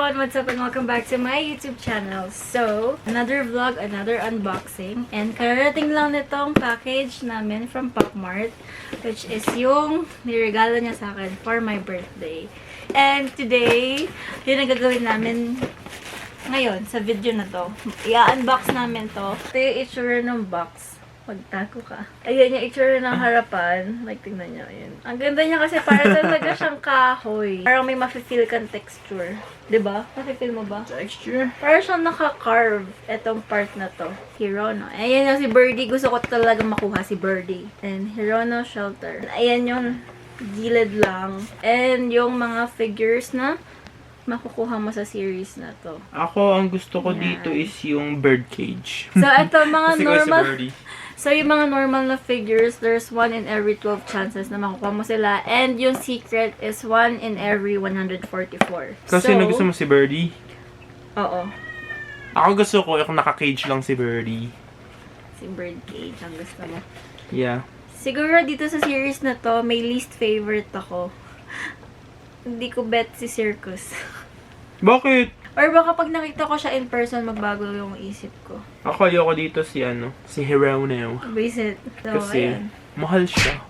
everyone! What's up and welcome back to my YouTube channel. So, another vlog, another unboxing. And kararating lang nitong package namin from Pop-Mart, which is yung niregalo niya sa akin for my birthday. And today, yun ang gagawin namin ngayon sa video na to. I-unbox namin to. Ito yung itsura ng box. Magtago ka. Ayan yung itsura ng harapan. Like, tingnan nyo. Ayan. Ang ganda niya kasi para talaga siyang kahoy. Parang may mafe-feel kang texture. Diba? Mafe-feel mo ba? Texture? Parang siyang naka-carve etong part na to. Hirono. Ayan yung si Birdie. Gusto ko talaga makuha si Birdie. And Hirono Shelter. Ayan yung gilid lang. And yung mga figures na makukuha mo sa series na to. Ako, ang gusto ko Yan. dito is yung bird cage. So, ito mga Kasi normal. si Birdie. So, yung mga normal na figures, there's 1 in every 12 chances na makukuha mo sila. And yung secret is 1 in every 144. Kasi so, gusto mo si Birdie? Oo. Ako gusto ko yung naka-cage lang si Birdie. Si Birdcage ang gusto mo. Yeah. Siguro dito sa series na to, may least favorite ako. Hindi ko bet si Circus. Bakit? Or baka pag nakita ko siya in person, magbago yung isip ko. Ako, ayoko dito si Hirono. Visit. So, Kasi, ayan. mahal siya.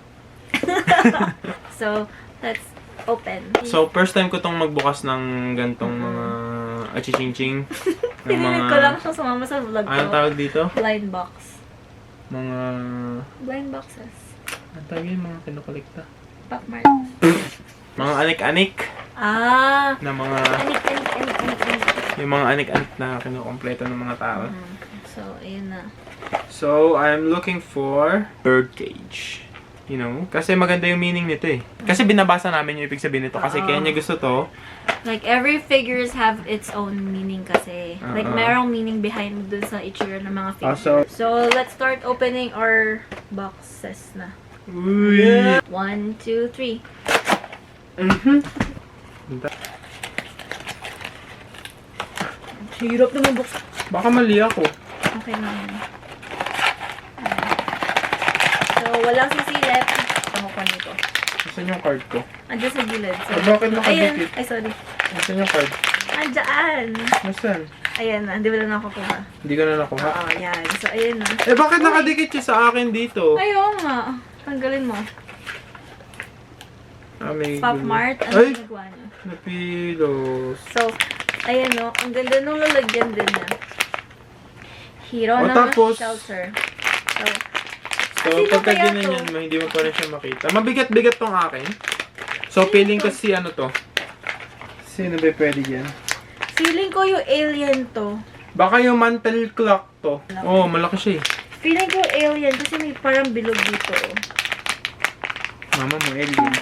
So, let's open. So, first time ko tong magbukas ng gantong mga achiching-ching. Pinilit ko lang siya sumama sa vlog ko. Anong tawag dito? Blind box. Mga... Blind boxes. Anong tawag yun? Mga kinukolekta? Pop-Mart. Mga anik-anik Ah! na mga... Anik. Yung mga anik-anik na kinukompleto ng mga tao. So, ayun na. So, I'm looking for birdcage. You know? Kasi maganda yung meaning nito eh. Kasi binabasa namin yung ibig sabihin nito. Kasi kaya niya gusto to. Like, every figures have its own meaning kasi. Like, merong meaning behind dun sa itsura ng mga figures. So, let's start opening our boxes na. Uy! 1, 2, 3. Hirap naman box. Baka mali ako. Okay na yun. So, walang sisilip. Ako pa nito. Nasaan yung card ko? Andiyan sa gilid. So, Bakit nakadikit? Ayan. Ay, sorry. Nasaan yung card? Andiyan. Nasaan? Ayan na. Hindi mo na nakukuha. Hindi ko na nakuha. Oo, yan. So, ayan na. Eh, bakit nakadikit siya sa akin dito? Ay, oo nga. Tanggalin mo. May Pop-Mart. Ano Ay! ginagawa niyo? Napilos. So, ayan no. Ang ganda nung lalagyan din niya. Hero O, na tapos, shelter. So, Sino pagka kaya ganyan to? yan, hindi mo pa rin siya makita. Mabigat-bigat tong akin. So, feeling ko si ano to. Sino ba pwede yan? Feeling ko yung alien to. Baka yung mantle clock to. Oh, malaki siya eh. Feeling ko alien kasi may parang bilog dito. Oh. Mama mo, alien.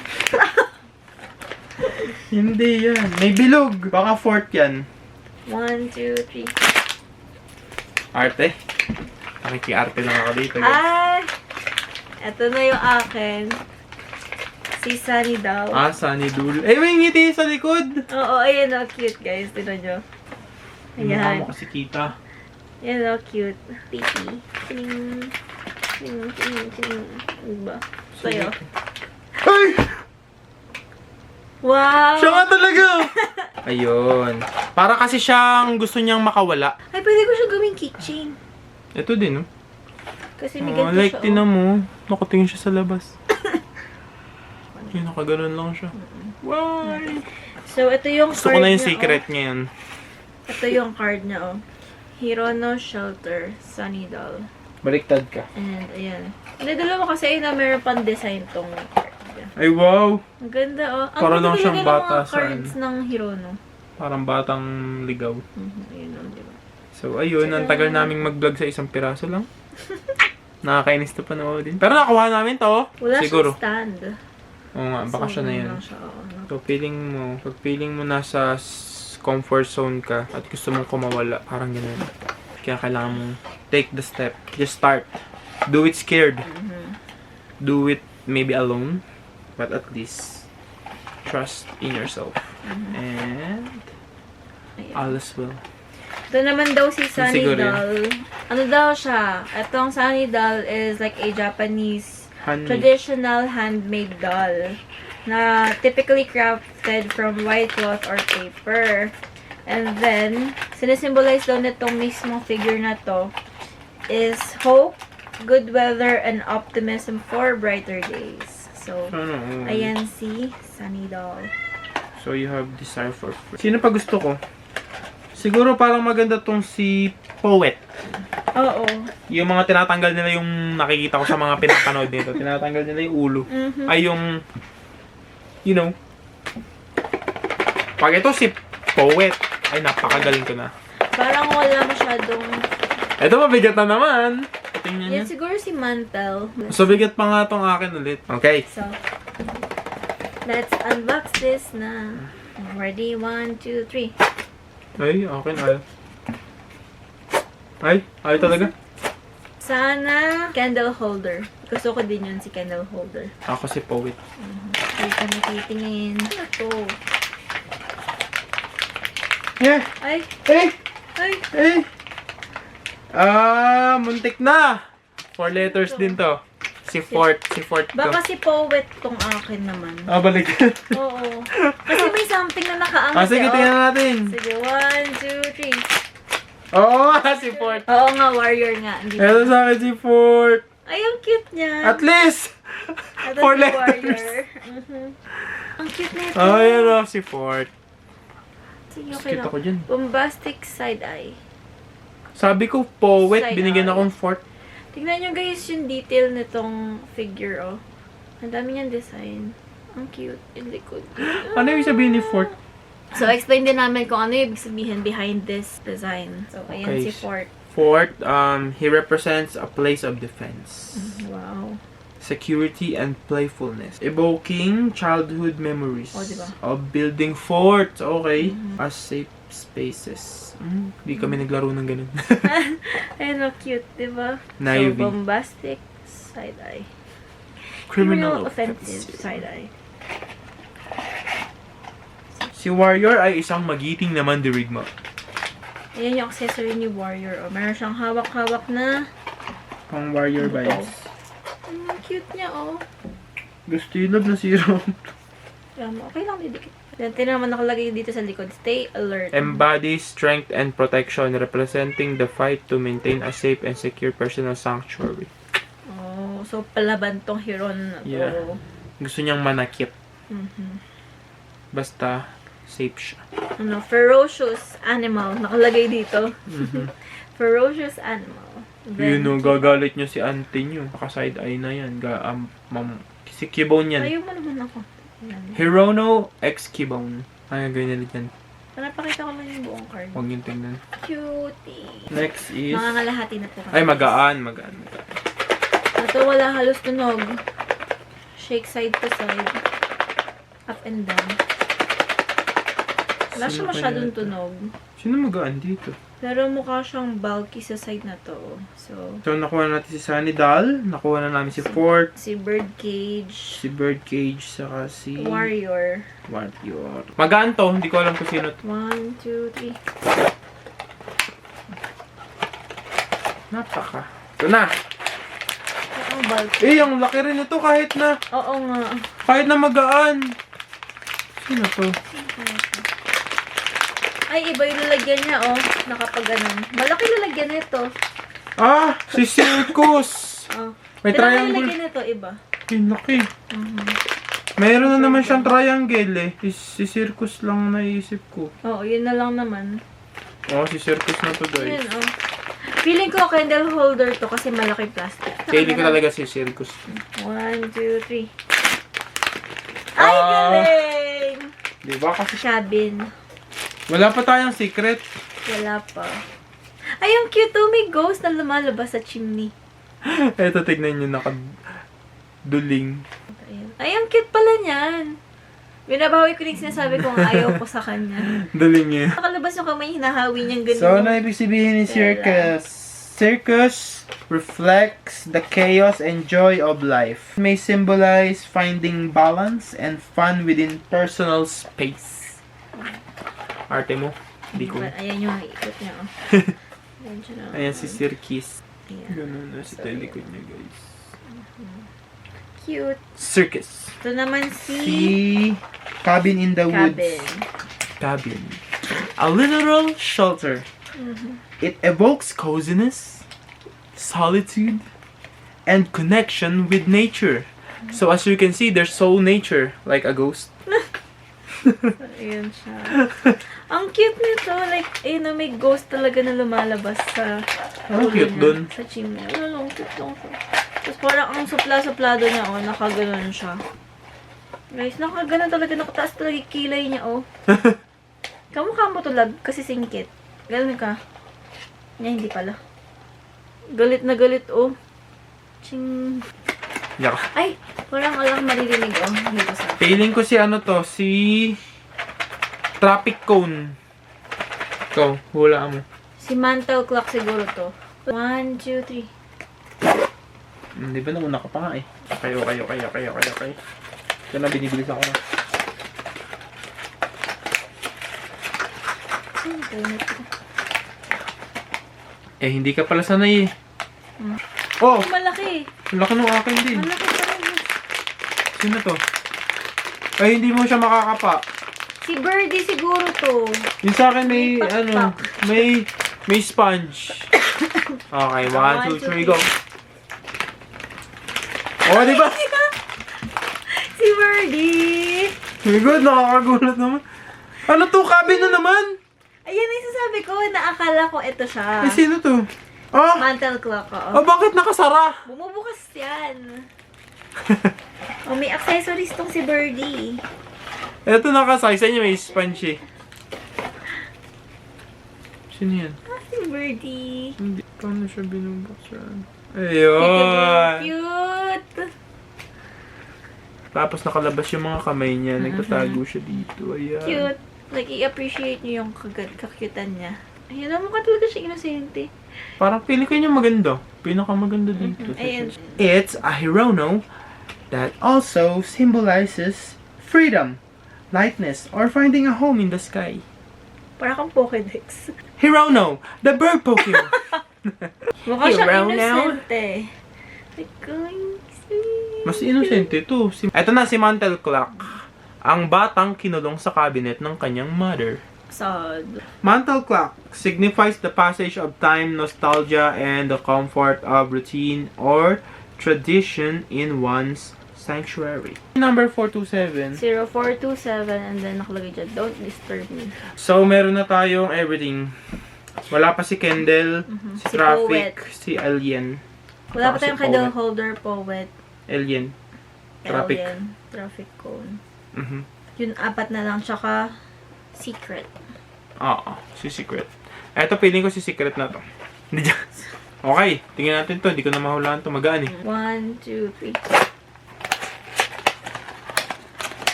Hindi yan. May bilog. Baka fourth yan. 1, 2, 3. Arte. Nakiki-arte lang ako dito. Ah! Ito na yung akin. Si Sunny daw. Ah, Sunny Dool. Eh, may ngiti sa likod. Oo, ayan o. Cute guys. Tignan nyo. Mukha Ayan. mo kasi kita. Ayan o. Cute. Titi. Ting. Ting. Ting. Ting. Ano ba? Sa'yo. Ay! Wow! Siya nga talaga! Ayun. Para kasi siyang gusto niyang makawala. Ay, pwede ko siya gawing keychain. Ito din, oh. Kasi may ganito Like, siya. tinan mo. Nakatingin siya sa labas. Yun, nakaganon lang siya. Why? So, ito yung Gusto card ko na yung niya, secret ngayon. Ito yung card niya, oh. Hirono Shelter, Sunny Doll. Baliktad ka. And, ayan. Hindi, dalawa kasi na meron pang design tong card. Ay, wow! Ang ganda, oh. Ang Para ganda lang siyang talaga ng bata mga sa cards ng Hirono. Parang batang ligaw. Ayun, oh, diba? So, ayun. Ang tagal naming mag-vlog sa isang piraso lang. Nakakainis to panoodin. Pero nakuha namin to. Wala Siguro. siyang stand. Oo nga, baka siya na yan. lang siya, oo, no? So, pag feeling mo nasa comfort zone ka at gusto mong kumawala, parang ganun. Kaya kailangan mong take the step. Just start. Do it scared. Do it maybe alone. But at least, trust in yourself. And, Ayan. all is well. Ito naman daw si Sunny Siguro yun. Doll. Ano daw siya? Itong Sunny Doll is like a Japanese Honey. traditional handmade doll na typically crafted from white cloth or paper. And then, sinisimbolize daw nitong mismong figure na to is hope, good weather, and optimism for brighter days. So, Ano? ayan si Sunny Doll. So, you have desire for free. Sino pa gusto ko? Siguro parang maganda tong si Poet. Oo. Yung mga tinatanggal nila yung nakikita ko sa mga pinapanood nito. Tinatanggal nila yung ulo. Mhm. Ay, yung, you know. Pag ito si Poet, ay napakagaling ko na. Parang wala masyadong... Ito mabigat na naman. Tingnan Yan niyo. siguro si Mantle. So, bigat pa nga tong akin ulit. Okay. So, let's unbox this na. Ready? 1, 2, 3. Ay, akin ayaw. Ay, ayaw talaga. Sana candle holder. Gusto ko din yun si candle holder. Ako si Poet. Hindi ka nakitingin. Ano to? Yeah. Ay! Eh! Ay! Eh! Muntik na! 4 letters din to. Si Fort to. Baka si Poet tong akin naman. Balik. Oo. Kasi may something na nakaangat. Sige, eh, tingnan oh. natin. Sige, 1, 2, 3. Oo, si Fort. Oo nga, warrior nga. Hindi Ito sa akin si Fort. Ay, ang cute niya. At least! Ito 4 si letters. warrior. Ang cute na ito. Ayan o, si Fort. Sige, okay Cute lang. ako dyan. Bombastic side eye. Sabi ko, Poet, Side binigyan eye. akong Fort. Tingnan nyo guys yung detail nitong figure, oh. Ang dami niyang design. Ang cute. Yung likod. Ano yung sabihin ni Fort? So, explain din namin kung ano yung ibig sabihin behind this design. So, ayan Okay. si Fort. Fort, he represents a place of defense, Wow. security, and playfulness. Evoking childhood memories Oh, diba? of building forts, okay, as safe spaces. Di kami naglaro ng ganun. Ayun, oh, cute, diba? Naive. So, bombastic side eye. Criminal offensive offensive. side eye. Si Warrior ay isang magiting na mandirigma. Ayan yung accessory ni Warrior, oh. Meron siyang hawak-hawak na. Pang Warrior Ano to? vibes. Ang cute niya, oh. Gusto yun na zero. Okay lang, didikit. Yan, naman nakalagay dito sa likod. Stay alert. Embodies strength and protection, representing the fight to maintain a safe and secure personal sanctuary. Oh, so palaban tong hero na to. Yeah. Gusto niyang manakit. Mhm. Basta, safe siya. Ano, ferocious animal. Nakalagay dito. Ferocious animal. Yun o, gagalit niyo si auntie niyo. Naka-side eye na yan. Si Kibone yan. Ayaw mo naman ako. Ayan. Hirono X Kibone. Ay, ganyan yan. Napakita ko lang yung buong card. Huwag yung tingnan. Cutie. Next is... Mangangalahati na po kami. Ay, magaan. Ito wala halos tunog. Shake side to side. Up and down. Wala siya Sino masyadong kaya ito? tunog. Sino magaan dito? Pero mukha siyang bulky sa side na to. So, Nakuha natin si Sunny Doll. Nakuha na namin si Fort. si Birdcage. Si Birdcage. Saka si... Warrior. Warrior. Magaan to. Hindi ko alam kung sino. 1, 2, 3. Napaka. Ito na. Ang bulky. Eh, ang laki rin ito kahit na... Oo nga. Kahit na magaan. Sino to? Ay, iba yung lalagyan niya, oh. Nakapag-ganon. Malaki lalagyan nito. Ah! Si Circus! Oh. May Pero ang triangle. lalagyan nito, iba. Ay, laki. Mhm. Mayroon na naman siyang triangle eh. Si Circus lang naisip ko. Oo, yun na lang naman. Oh, si Circus na to guys. Yun, oh. Feeling ko candle holder to kasi malaki plastic. Feeling ko talaga si Circus. 1, 2, 3. Ay, galing! Diba kasi Cabin. wala pa tayong secret. Wala pa. Ay, ang cute oh. May ghost na lumalabas sa chimney. Eto, tignan nyo, nakaduling. Ayan. Ay, ang cute pala niyan. Binabawi ko yung sinasabi kong ayaw ko sa kanya. Duling niya. Nakalabas yung kamay, hinahawi niyang ganun. So, ano ibig sabihin ni circus? Circus reflects the chaos and joy of life. It may symbolize finding balance and fun within personal space. Arte mo? Hindi ko. Ayan yung ikot niya. Oh. Ayan siya na. Ayan si Circus. Ayan. Ganun na si So, telikod niya, guys. Cute. Circus. Ito naman si Si Cabin in the Woods. Cabin. Cabin. a literal shelter. It evokes coziness, solitude, and connection with nature. So as you can see, there's so nature, like a ghost. Ayan siya. Ang cute nito. Like, may ghost talaga na lumalabas sa Ang ulo cute niya, dun. sa chimney. Ang cute lang siya. Tapos parang ang supla-suplado niya, nakaganon siya. Guys, nakaganon talaga. Nakataas talaga yung kilay niya, Kamukha mo to, love, kasi singkit. Ganon ka. Niya, hindi pala. Galit na galit, Ching. Yak. Ay, parang alam maririnig, dito sa... Feeling ko si traffic cone. Ikaw, hula mo. Si mantle clock siguro to. 1, 2, 3. Di ba nauna ka pa nga eh? Kayo. Ito na, binibilis ako na. Hindi ka pala sanay eh. Oh! Malaki. Laki ng akin din. Malaki talaga. Sino to? Ay, hindi mo siya makakapa. Si Birdie siguro to. Yung sa akin may, May pakpak. may sponge. Okay, 1, 2, 3, go. Oh, di ba? Si Birdie! My God, nakakagulat naman. Ano to? Cabin na naman? Ayan ang sasabi ko, naakala ko ito siya. Eh, sino to? Oh! Mantle clock, Oh, bakit nakasara? Bumubukas yan. May accessories tong si Birdie. Ito nakasay. Sa inyo may sponge eh. Sino yan? Si Birdie. Hindi. Paano siya binubuksan? Ayun. Ayun! Cute! Tapos nakalabas yung mga kamay niya. Nagtatago siya dito. Ayan. Cute. Like, i-appreciate nyo yung kakyutan niya. Ayun, mukha talaga siya inosente. Parang feeling ko yun yung maganda. Pinakamaganda dito. Ayan. It's a Hirono that also symbolizes freedom, lightness, or finding a home in the sky. Para kang Pokédex. Hirono, the bird Pokemon. Mukha siya Hirono? inosente. Like, going sweet. Mas inosente ito. Ito na si Mantle Clock. Ang batang kinulong sa cabinet ng kanyang mother. Sad. Mantle clock signifies the passage of time, nostalgia, and the comfort of routine or tradition in one's sanctuary. Number 427. 0427 and then nakalagay dyan, don't disturb me. So, meron na tayong everything. Wala pa si Kendall, si Si Traffic, Poet. si Alien. Wala Si pa tayong Poet. candle holder, Poet, Alien. Traffic. Alien, traffic cone. Mhm. Yun, 4 na lang, tsaka secret. Oo, si Secret. Eto, feeling ko si Secret na to. Hindi dyan. Okay, tingnan natin to. Hindi ko na mahulaan to. Magaan eh. 1, 2, 3.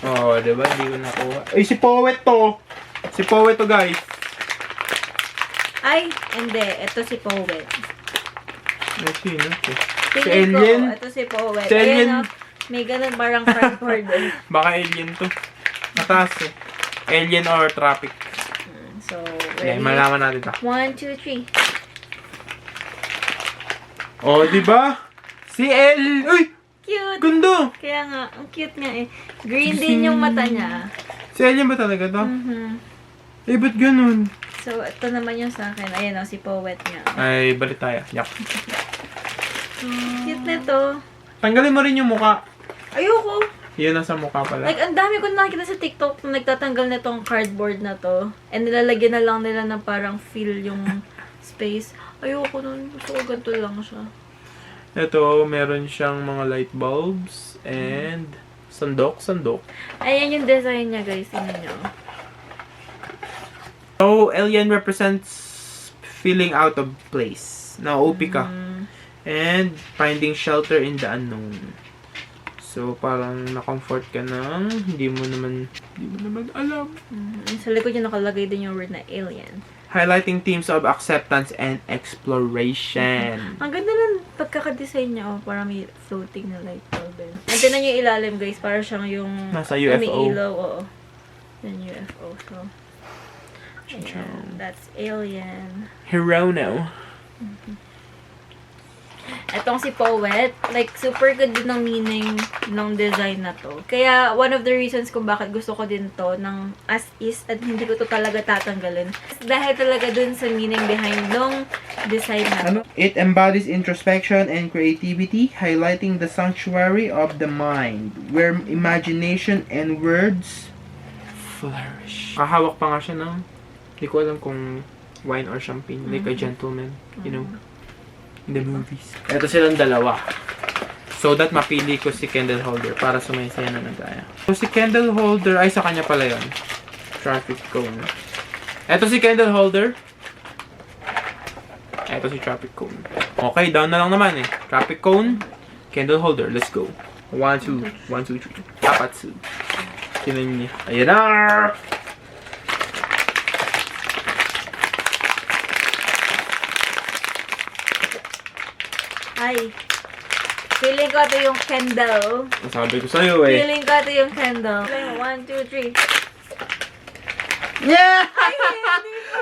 Oh, diba? Hindi ko nakuha. Ay, si Poet to! Si Poet to, guys. Ay, hindi. Ito si Poet. Ay, sino to? Si Tingin ko, Alien? ito si Poet. Si Alien. Ayan, may ganun parang cardboard. Baka Alien to. Mataas eh. Alien or Traffic. So, Okay, ready? malaman natin to. 1, 2, 3. Oh, diba? Si El... Uy! Cute! Gundo! Kaya nga, ang cute nga eh. Green din yung mata niya. Si Alien ba talaga to? Mhm. Eh, ba't ganun? So, ito naman yung sa akin. Ayan o, si Poet niya. Ay, balik tayo. Yak. Cute na to. Tanggalin mo rin yung muka. Ayoko. Yun nasa mukha pala. Like, ang dami ko nakikita sa TikTok na nagtatanggal na tong cardboard na to. And nilalagyan na lang nila ng parang fill yung space. Ayoko nun. Gusto ko ganito lang siya. Ito, meron siyang mga light bulbs and sandok. Ayan yung design niya, guys. Tingnan nyo. So, Alien represents feeling out of place. Nauupi ka. And finding shelter in the unknown. So, parang na-comfort ka na. Hindi mo naman alam. Sa likod niya nakalagay din yung word na alien. Highlighting themes of acceptance and exploration. Ang ganda ng pagkakadesign niya, Parang may floating na light bulb. And tinan niyo yung ilalim, guys. Para siyang yung... Nasa UFO. Umiilaw, oo. Yung UFO. So, ayan. That's alien. Hirono. Etong si Poet, like, super good din ng meaning ng design na to. Kaya, one of the reasons kung bakit gusto ko din to ng as is at hindi ko to talaga tatanggalin. Dahil talaga dun sa meaning behind nung design na to. It embodies introspection and creativity, highlighting the sanctuary of the mind, where imagination and words flourish. Kahawak pa nga siya ng, hindi ko alam kung wine or champagne, like a gentleman, you know, in the movies. Ito silang dalawa. So that mapili ko si candle holder para sumaysaya na nagaya. So si candle holder, ay sa kanya pala yun. Traffic cone. Ito si candle holder. Ito si traffic cone. Okay, down na lang naman eh. Traffic cone, candle holder. Let's go. 1, 2, 1, 2, 3. Kapatsu. Tinan niya. Ayan na! Ay. Feeling ko ito yung candle. Sabi ko sa'yo eh. Feeling ko ito yung candle. 1, 2, 3. Yeah!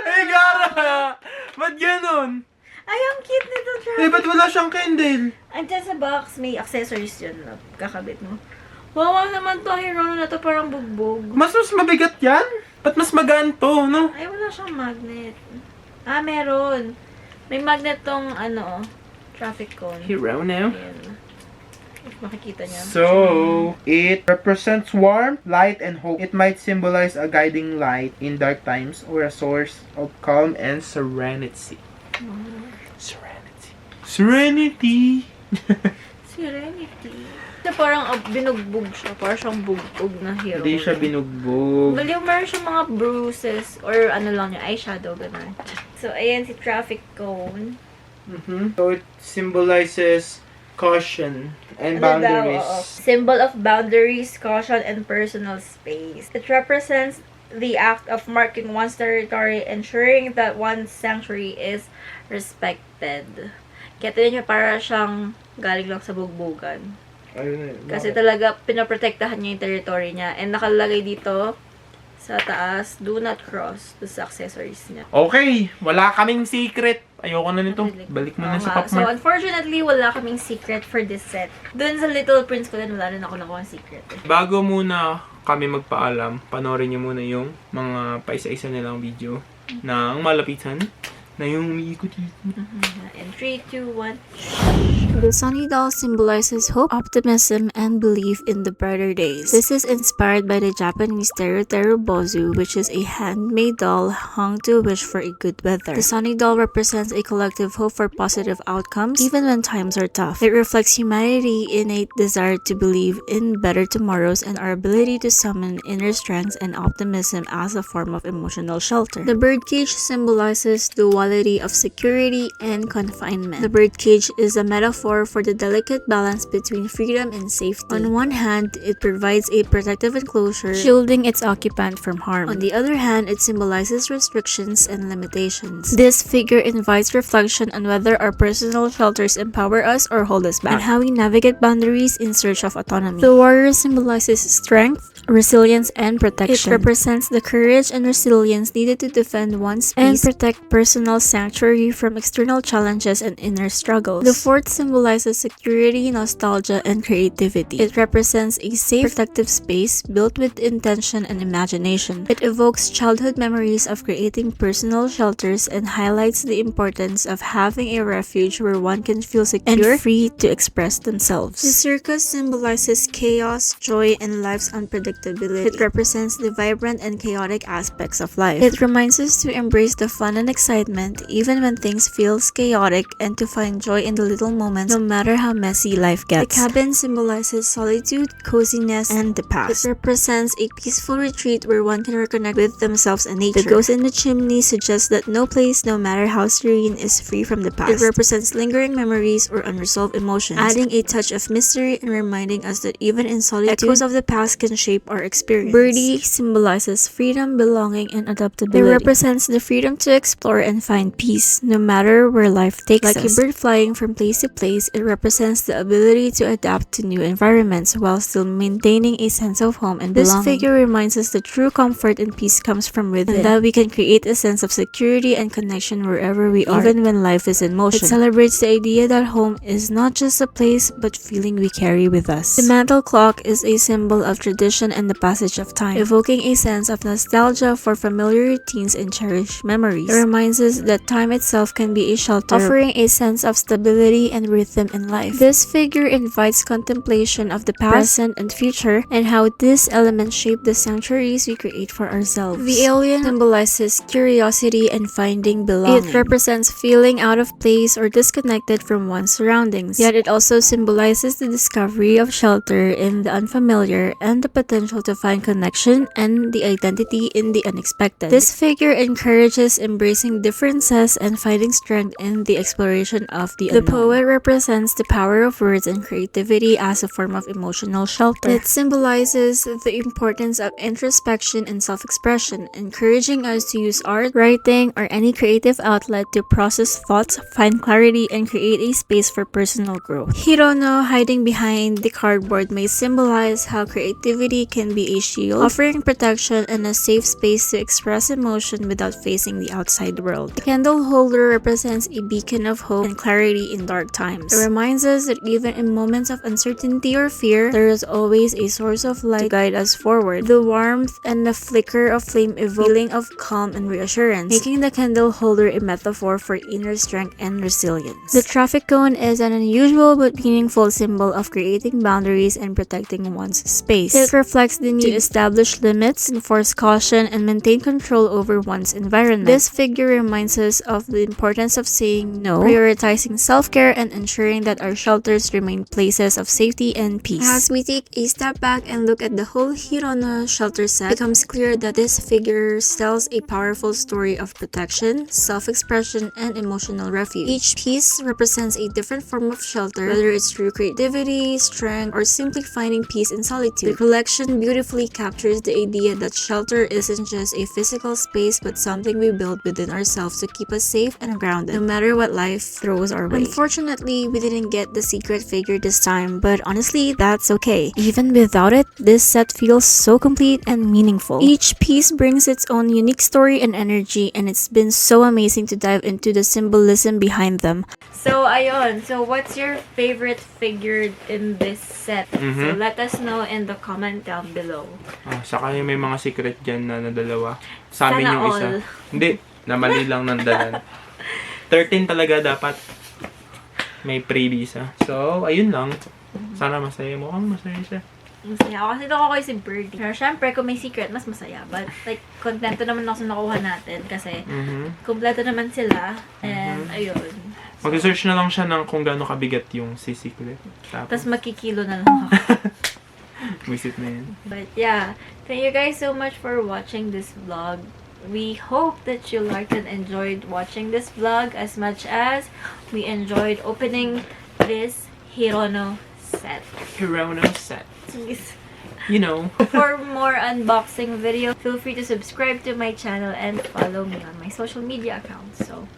Ay, gara! Ba't ganun? Ay, ang cute nito, Eh, Travis. ba't wala siyang candle? Andyan sa box, may accessories yun na kakabit mo. Wow naman to, Hirono na to, parang bugbog. Mas mabigat yan? Ba't mas magaan to, no? Ay, wala siyang magnet. Ah, meron. May magnet tong, ano, traffic cone. Hero now. Ayan. If makikita niya. So, it represents warmth, light, and hope. It might symbolize a guiding light in dark times or a source of calm and serenity. Serenity. Serenity! Serenity. Ito parang binugbog siya. Parang siyang bugbog na hero. Hindi siya binugbog. Baliw, meron siyang mga bruises or ano lang niya, eyeshadow, ganun. So, ayan si traffic cone. So, it symbolizes caution and Ano daw, boundaries. oo. Symbol of boundaries, caution, and personal space. It represents the act of marking one's territory, ensuring that one's sanctuary is respected. Kaya tinan niyo, para siyang galing lang sa bugbugan. Ayun, Kasi talaga, pinoprotektahan niya yung territory niya. And nakalagay dito, sa taas, do not cross the accessories niya. Okay, wala kaming secret. Ayoko na nito. Balik mo na Oo sa nga. So, Popmart. unfortunately, wala kaming secret for this set. Doon sa Little Prince ko din, wala rin ako nakuha secret. Bago muna kami magpaalam, panoorin niyo muna yung mga paisa-isa nilang video ng malapitan na yung umiikot-ikot. And 3, 2, 1. The Sunny Doll symbolizes hope, optimism, and belief in the brighter days. This is inspired by the Japanese Teru Teru Bozu, which is a handmade doll hung to wish for a good weather. The Sunny Doll represents a collective hope for positive outcomes, even when times are tough. It reflects humanity's innate desire to believe in better tomorrows and our ability to summon inner strength and optimism as a form of emotional shelter. The birdcage symbolizes duality of security and confinement. The birdcage is a metaphor for the delicate balance between freedom and safety. On one hand, it provides a protective enclosure, shielding its occupant from harm. On the other hand, it symbolizes restrictions and limitations. This figure invites reflection on whether our personal shelters empower us or hold us back, and how we navigate boundaries in search of autonomy. The warrior symbolizes strength, resilience, and protection. It represents the courage and resilience needed to defend one's peace and protect personal sanctuary from external challenges and inner struggles. The fourth symbolizes security, nostalgia, and creativity. It represents a safe, protective space built with intention and imagination. It evokes childhood memories of creating personal shelters and highlights the importance of having a refuge where one can feel secure and free to express themselves. The circus symbolizes chaos, joy, and life's unpredictability. It represents the vibrant and chaotic aspects of life. It reminds us to embrace the fun and excitement even when things feel chaotic and to find joy in the little moments no matter how messy life gets. The cabin symbolizes solitude, coziness, and the past. It represents a peaceful retreat where one can reconnect with themselves and nature. The ghost in the chimney suggests that no place, no matter how serene, is free from the past. It represents lingering memories or unresolved emotions, adding a touch of mystery and reminding us that even in solitude, echoes of the past can shape shape our experience. Birdie symbolizes freedom, belonging, and adaptability. It represents the freedom to explore and find peace, no matter where life takes us. Like a bird flying from place to place, it represents the ability to adapt to new environments while still maintaining a sense of home and belonging. This figure reminds us that true comfort and peace comes from within, and that we can create a sense of security and connection wherever we are, even when life is in motion. It celebrates the idea that home is not just a place, but feeling we carry with us. The mantle clock is a symbol of tradition and the passage of time, evoking a sense of nostalgia for familiar routines and cherished memories. It reminds us that time itself can be a shelter, offering a sense of stability and rhythm in life. This figure invites contemplation of the past, present, and future, and how these elements shape the sanctuaries we create for ourselves. The alien symbolizes curiosity and finding belonging. It represents feeling out of place or disconnected from one's surroundings, yet it also symbolizes the discovery of shelter in the unfamiliar and the potential to find connection and the identity in the unexpected. This figure encourages embracing differences and finding strength in the exploration of the unknown. The poet represents the power of words and creativity as a form of emotional shelter. It symbolizes the importance of introspection and self-expression, encouraging us to use art, writing, or any creative outlet to process thoughts, find clarity, and create a space for personal growth. Hirono, hiding behind the cardboard, may symbolize how creativity can be a shield, offering protection and a safe space to express emotion without facing the outside world. The candle holder represents a beacon of hope and clarity in dark times. It reminds us that even in moments of uncertainty or fear, there is always a source of light to guide us forward. The warmth and the flicker of flame evoke a feeling of calm and reassurance, making the candle holder a metaphor for inner strength and resilience. The traffic cone is an unusual but meaningful symbol of creating boundaries and protecting one's space. It reflects the need to establish limits, enforce caution, and maintain control over one's environment. This figure reminds us of the importance of saying no, prioritizing self-care, and ensuring that our shelters remain places of safety and peace. As we take a step back and look at the whole Hirono shelter set, it becomes clear that this figure tells a powerful story of protection, self-expression, and emotional refuge. Each piece represents a different form of shelter, whether it's through creativity, strength, or simply finding peace in solitude. The collection beautifully captures the idea that shelter isn't just a physical space, but something we build within ourselves to keep us safe and grounded, no matter what life throws our way. Unfortunately, we didn't get the secret figure this time, but honestly, that's okay. Even without it, this set feels so complete and meaningful. Each piece brings its own unique story and energy, and it's been so amazing to dive into the symbolism behind them. So, ayun. So, what's your favorite figure in this set? So, let us know in the comment down below. Saka yung may mga secret dyan na nadalawa. Sa amin Sana yung isa. all. Hindi, namali lang nandalan. 13 talaga dapat. May pre-visa. So, ayun lang. Sana masaya mo. Masaya siya. Masaya ako kasi ako si Birdie. Pero syempre, kung may secret, mas masaya. But, like, kontento naman ako sa nakuha natin kasi kompleto naman sila. And, ayun. Mag-search na lang siya ng kung gaano kabigat yung si secret. Tapos magkikilo na lang ako. Visit na yun. But yeah, thank you guys so much for watching this vlog. We hope that you liked and enjoyed watching this vlog as much as we enjoyed opening this Hirono set. Hirono set. You know. For more unboxing video, feel free to subscribe to my channel and follow me on my social media accounts. So,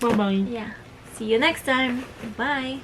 Bye-bye. yeah. See you next time. Bye.